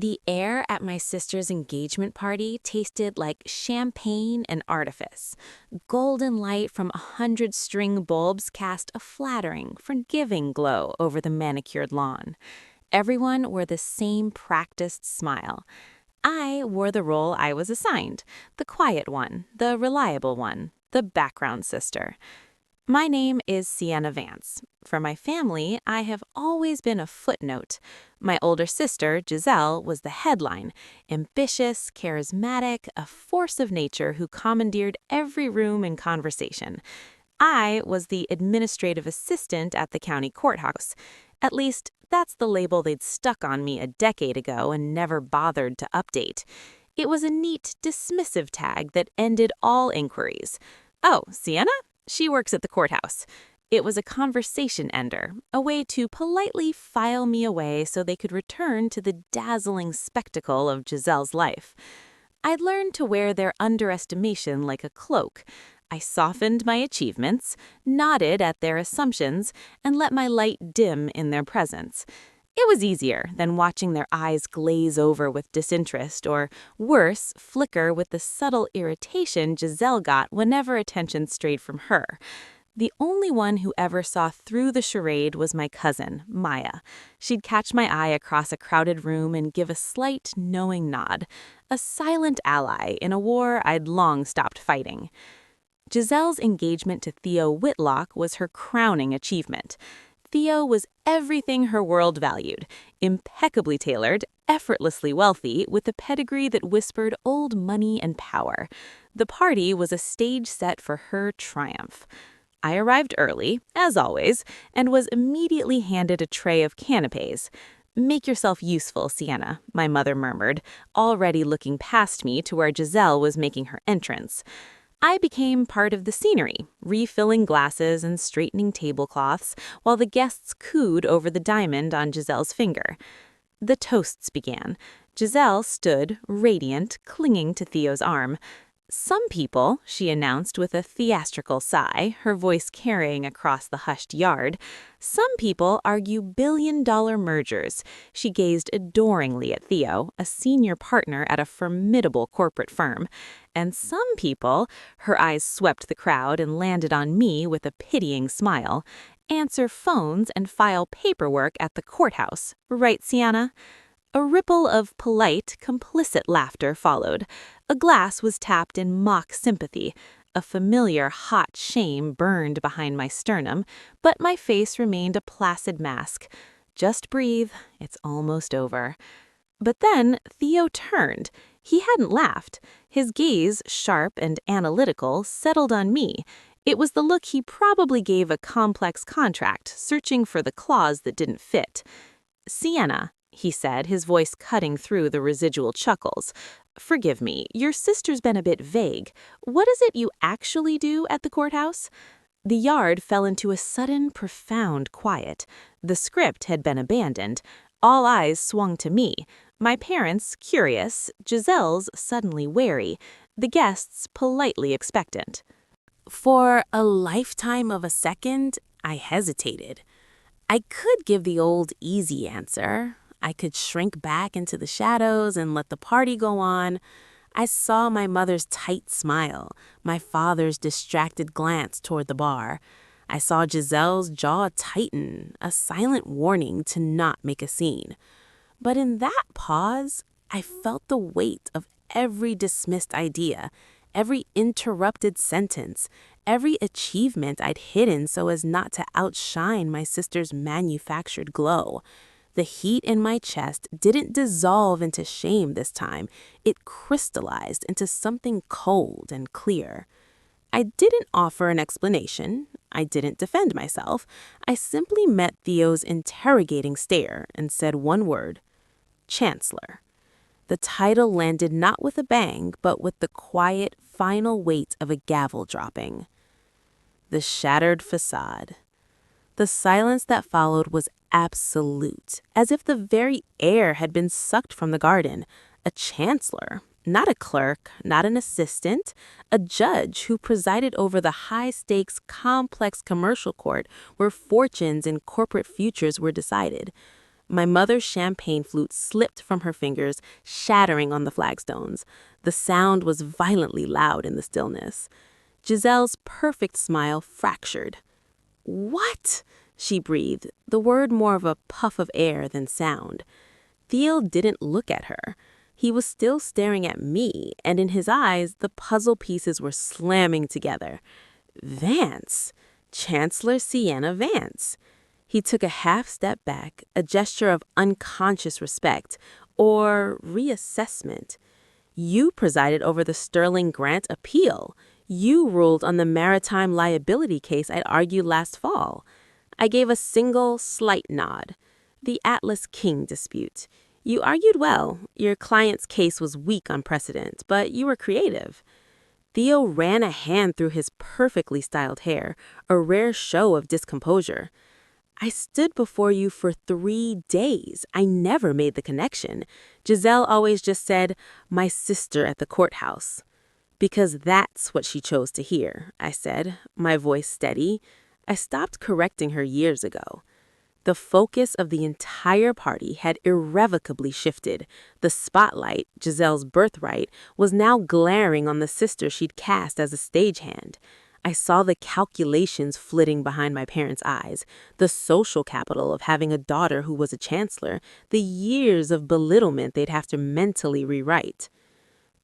The air at my sister's engagement party tasted like champagne and artifice. Golden light from 100 string bulbs cast a flattering, forgiving glow over the manicured lawn. Everyone wore the same practiced smile. I wore the role I was assigned, the quiet one, the reliable one, the background sister. My name is Sienna Vance. For my family, I have always been a footnote. My older sister, Giselle, was the headline, ambitious, charismatic, a force of nature who commandeered every room and conversation. I was the administrative assistant at the county courthouse. At least, that's the label they'd stuck on me a decade ago and never bothered to update. It was a neat, dismissive tag that ended all inquiries. "Oh, Sienna? She works at the courthouse." It was a conversation ender, a way to politely file me away so they could return to the dazzling spectacle of Giselle's life. I'd learned to wear their underestimation like a cloak. I softened my achievements, nodded at their assumptions, and let my light dim in their presence. It was easier than watching their eyes glaze over with disinterest or, worse, flicker with the subtle irritation Giselle got whenever attention strayed from her. The only one who ever saw through the charade was my cousin, Maya. She'd catch my eye across a crowded room and give a slight, knowing nod, a silent ally in a war I'd long stopped fighting. Giselle's engagement to Theo Whitlock was her crowning achievement. Theo was everything her world valued, impeccably tailored, effortlessly wealthy, with a pedigree that whispered old money and power. The party was a stage set for her triumph. I arrived early, as always, and was immediately handed a tray of canapes. "Make yourself useful, Sienna," my mother murmured, already looking past me to where Giselle was making her entrance. I became part of the scenery, refilling glasses and straightening tablecloths, while the guests cooed over the diamond on Giselle's finger. The toasts began. Giselle stood, radiant, clinging to Theo's arm. "Some people," she announced with a theatrical sigh, her voice carrying across the hushed yard, "some people argue billion-dollar mergers." She gazed adoringly at Theo, a senior partner at a formidable corporate firm. "And some people," her eyes swept the crowd and landed on me with a pitying smile, "answer phones and file paperwork at the courthouse. Right, Sienna?" A ripple of polite, complicit laughter followed. A glass was tapped in mock sympathy. A familiar hot shame burned behind my sternum, but my face remained a placid mask. Just breathe, it's almost over. But then Theo turned. He hadn't laughed. His gaze, sharp and analytical, settled on me. It was the look he probably gave a complex contract, searching for the clause that didn't fit. "Sienna," he said, his voice cutting through the residual chuckles. "Forgive me, your sister's been a bit vague. What is it you actually do at the courthouse?" The yard fell into a sudden, profound quiet. The script had been abandoned. All eyes swung to me. My parents, curious, Giselle's suddenly wary, the guests politely expectant. For a lifetime of a second, I hesitated. I could give the old easy answer. I could shrink back into the shadows and let the party go on. I saw my mother's tight smile, my father's distracted glance toward the bar. I saw Giselle's jaw tighten, a silent warning to not make a scene. But in that pause, I felt the weight of every dismissed idea, every interrupted sentence, every achievement I'd hidden so as not to outshine my sister's manufactured glow. The heat in my chest didn't dissolve into shame this time. It crystallized into something cold and clear. I didn't offer an explanation. I didn't defend myself. I simply met Theo's interrogating stare and said one word: Chancellor. The title landed not with a bang, but with the quiet, final weight of a gavel dropping. The shattered facade. The silence that followed was absolute, as if the very air had been sucked from the garden. A chancellor, not a clerk, not an assistant, a judge who presided over the high-stakes, complex commercial court where fortunes and corporate futures were decided. My mother's champagne flute slipped from her fingers, shattering on the flagstones. The sound was violently loud in the stillness. Giselle's perfect smile fractured. "What?" she breathed, the word more of a puff of air than sound. Theo didn't look at her. He was still staring at me, and in his eyes, the puzzle pieces were slamming together. Vance. Chancellor Sienna Vance. He took a half step back, a gesture of unconscious respect, or reassessment. You presided over the Sterling Grant appeal. You ruled on the maritime liability case I'd argued last fall. I gave a single, slight nod. The Atlas King dispute. You argued well. Your client's case was weak on precedent, but you were creative. Theo ran a hand through his perfectly styled hair, a rare show of discomposure. I stood before you for 3 days. I never made the connection. Giselle always just said, "My sister at the courthouse." "Because that's what she chose to hear," I said, my voice steady. I stopped correcting her years ago. The focus of the entire party had irrevocably shifted. The spotlight, Giselle's birthright, was now glaring on the sister she'd cast as a stagehand. I saw the calculations flitting behind my parents' eyes, the social capital of having a daughter who was a chancellor, the years of belittlement they'd have to mentally rewrite.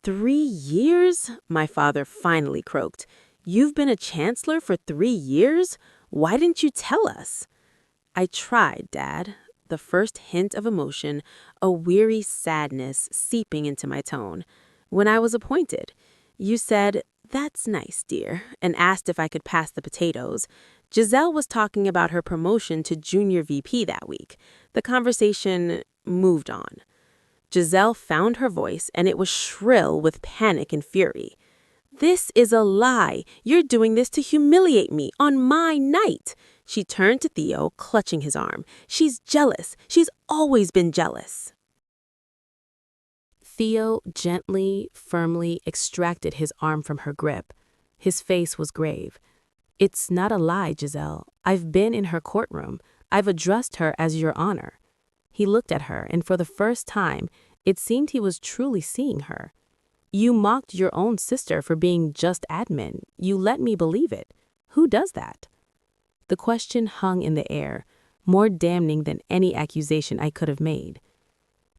3 years? My father finally croaked. "You've been a chancellor for 3 years? Why didn't you tell us?" "I tried, Dad." The first hint of emotion, a weary sadness seeping into my tone. "When I was appointed, you said, 'That's nice, dear,' and asked if I could pass the potatoes. Giselle was talking about her promotion to junior VP that week. The conversation moved on. Giselle found her voice, and it was shrill with panic and fury. "This is a lie. You're doing this to humiliate me on my night." She turned to Theo, clutching his arm. "She's jealous. She's always been jealous." Theo gently, firmly extracted his arm from her grip. His face was grave. "It's not a lie, Giselle. I've been in her courtroom. I've addressed her as your honor." He looked at her, and for the first time, it seemed he was truly seeing her. "You mocked your own sister for being just admin. You let me believe it. Who does that?" The question hung in the air, more damning than any accusation I could have made.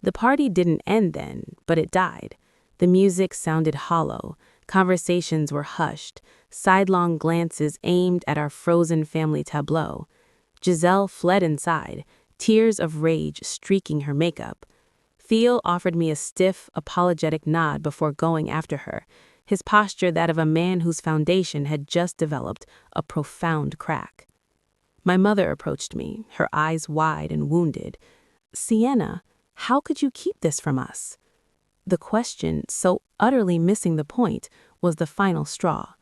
The party didn't end then, but it died. The music sounded hollow. Conversations were hushed, sidelong glances aimed at our frozen family tableau. Giselle fled inside, tears of rage streaking her makeup. Theo offered me a stiff, apologetic nod before going after her, his posture that of a man whose foundation had just developed a profound crack. My mother approached me, her eyes wide and wounded. "Sienna, how could you keep this from us?" The question, so utterly missing the point, was the final straw.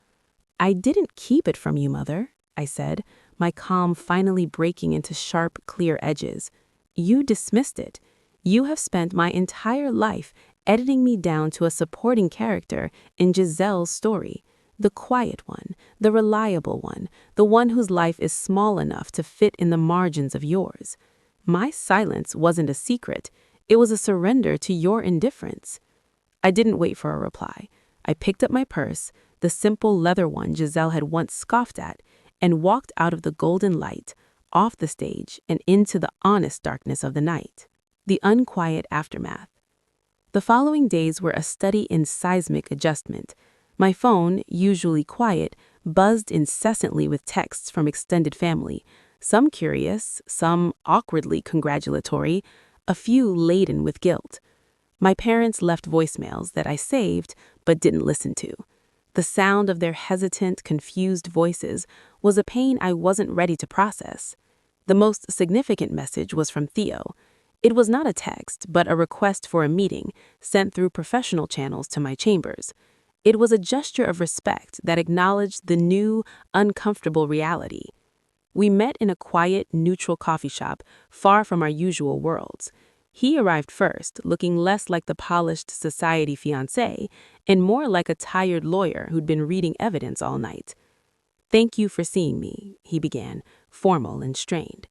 "I didn't keep it from you, Mother," I said, my calm finally breaking into sharp, clear edges. "You dismissed it. You have spent my entire life editing me down to a supporting character in Giselle's story, the quiet one, the reliable one, the one whose life is small enough to fit in the margins of yours. My silence wasn't a secret. It was a surrender to your indifference." I didn't wait for a reply. I picked up my purse, the simple leather one Giselle had once scoffed at, and walked out of the golden light, off the stage, and into the honest darkness of the night. The unquiet aftermath. The following days were a study in seismic adjustment. My phone, usually quiet, buzzed incessantly with texts from extended family, some curious, some awkwardly congratulatory, a few laden with guilt. My parents left voicemails that I saved but didn't listen to. The sound of their hesitant, confused voices was a pain I wasn't ready to process. The most significant message was from Theo. It was not a text, but a request for a meeting sent through professional channels to my chambers. It was a gesture of respect that acknowledged the new, uncomfortable reality. We met in a quiet, neutral coffee shop, far from our usual worlds. He arrived first, looking less like the polished society fiancé and more like a tired lawyer who'd been reading evidence all night. "Thank you for seeing me," he began, formal and strained.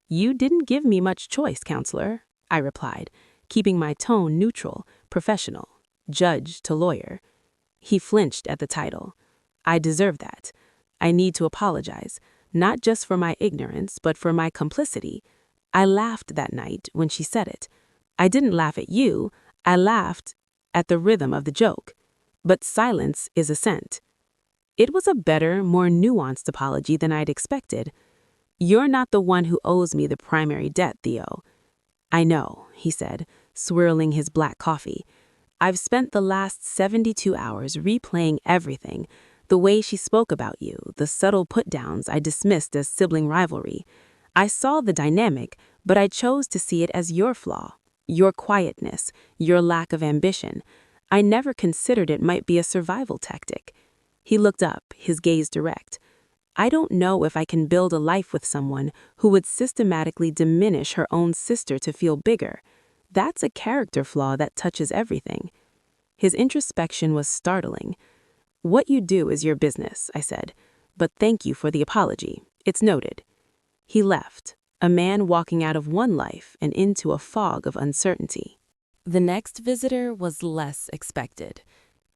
You didn't give me much choice, Counselor, I replied, keeping my tone neutral, professional, judge to lawyer. He flinched at the title. I deserve that. I need to apologize, not just for my ignorance, but for my complicity. I laughed that night when she said it. I didn't laugh at you, I laughed at the rhythm of the joke. But silence is assent. It was a better, more nuanced apology than I'd expected. You're not the one who owes me the primary debt, Theo. I know, he said, swirling his black coffee. I've spent the last 72 hours replaying everything, the way she spoke about you, the subtle put-downs I dismissed as sibling rivalry. I saw the dynamic, but I chose to see it as your flaw, your quietness, your lack of ambition. I never considered it might be a survival tactic. He looked up, his gaze direct. I don't know if I can build a life with someone who would systematically diminish her own sister to feel bigger. That's a character flaw that touches everything. His introspection was startling. What you do is your business, I said, but thank you for the apology. It's noted. He left, a man walking out of one life and into a fog of uncertainty. The next visitor was less expected.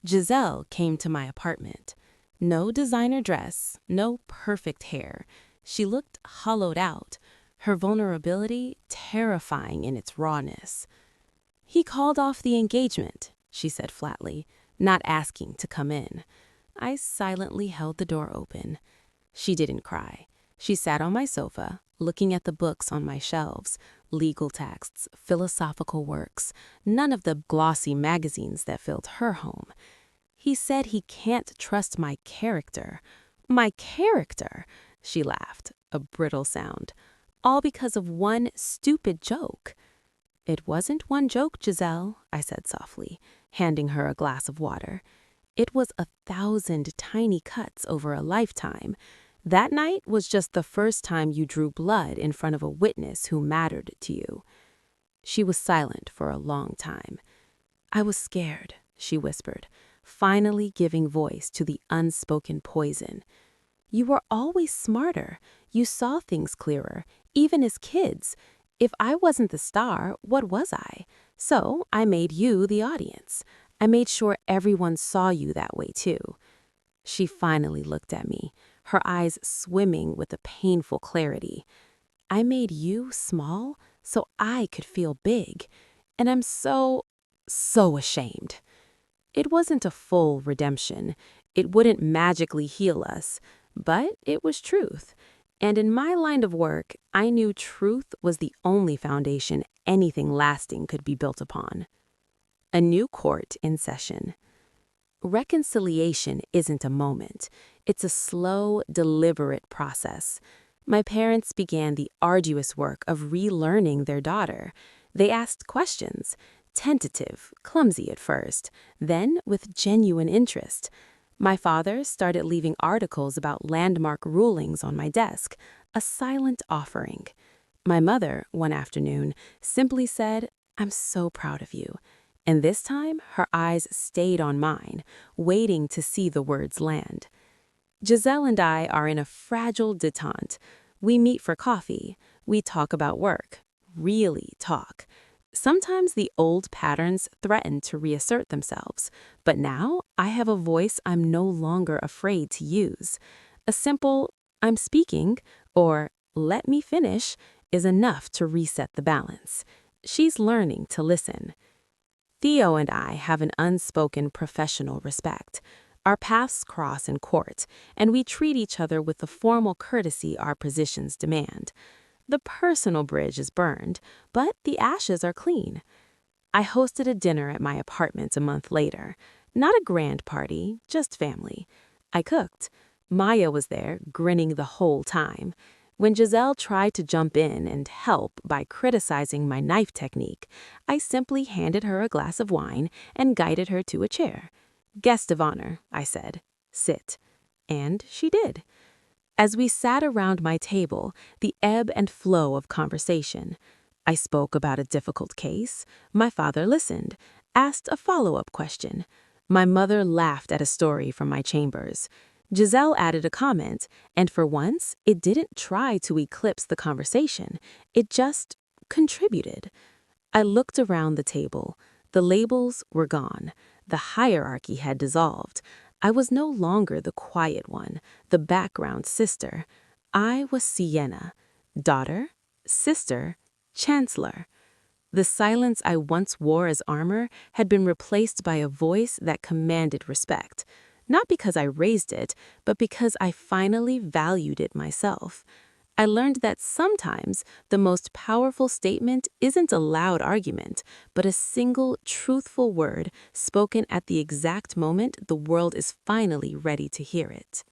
Giselle came to my apartment. No designer dress, no perfect hair. She looked hollowed out, her vulnerability terrifying in its rawness. He called off the engagement, she said flatly, not asking to come in. I silently held the door open. She didn't cry. She sat on my sofa, looking at the books on my shelves, legal texts, philosophical works, none of the glossy magazines that filled her home. He said he can't trust my character. My character, she laughed, a brittle sound. All because of one stupid joke. It wasn't one joke, Giselle, I said softly, handing her a glass of water. It was 1,000 tiny cuts over a lifetime. That night was just the first time you drew blood in front of a witness who mattered to you. She was silent for a long time. I was scared, she whispered, finally giving voice to the unspoken poison. You were always smarter. You saw things clearer, even as kids. If I wasn't the star, what was I? So I made you the audience. I made sure everyone saw you that way too. She finally looked at me, her eyes swimming with a painful clarity. I made you small so I could feel big. And I'm so ashamed. It wasn't a full redemption. It wouldn't magically heal us, but it was truth. And in my line of work, I knew truth was the only foundation anything lasting could be built upon. A new court in session. Reconciliation isn't a moment. It's a slow, deliberate process. My parents began the arduous work of relearning their daughter. They asked questions, tentative, clumsy at first, then with genuine interest. My father started leaving articles about landmark rulings on my desk, a silent offering. My mother, one afternoon, simply said, "I'm so proud of you." And this time, her eyes stayed on mine, waiting to see the words land. Giselle and I are in a fragile detente. We meet for coffee. We talk about work. Really talk. Sometimes the old patterns threaten to reassert themselves, but now I have a voice I'm no longer afraid to use. A simple, "I'm speaking," or "let me finish," is enough to reset the balance. She's learning to listen. Theo and I have an unspoken professional respect. Our paths cross in court, and we treat each other with the formal courtesy our positions demand. The personal bridge is burned, but the ashes are clean. I hosted a dinner at my apartment a month later. Not a grand party, just family. I cooked. Maya was there, grinning the whole time. When Giselle tried to jump in and help by criticizing my knife technique, I simply handed her a glass of wine and guided her to a chair. "Guest of honor," I said. "Sit." And she did. As we sat around my table, the ebb and flow of conversation. I spoke about a difficult case. My father listened, asked a follow-up question. My mother laughed at a story from my chambers. Giselle added a comment, and for once, it didn't try to eclipse the conversation. It just contributed. I looked around the table. The labels were gone. The hierarchy had dissolved. I was no longer the quiet one, the background sister. I was Sienna, daughter, sister, Chancellor. The silence I once wore as armor had been replaced by a voice that commanded respect. Not because I raised it, but because I finally valued it myself. I learned that sometimes the most powerful statement isn't a loud argument, but a single truthful word spoken at the exact moment the world is finally ready to hear it.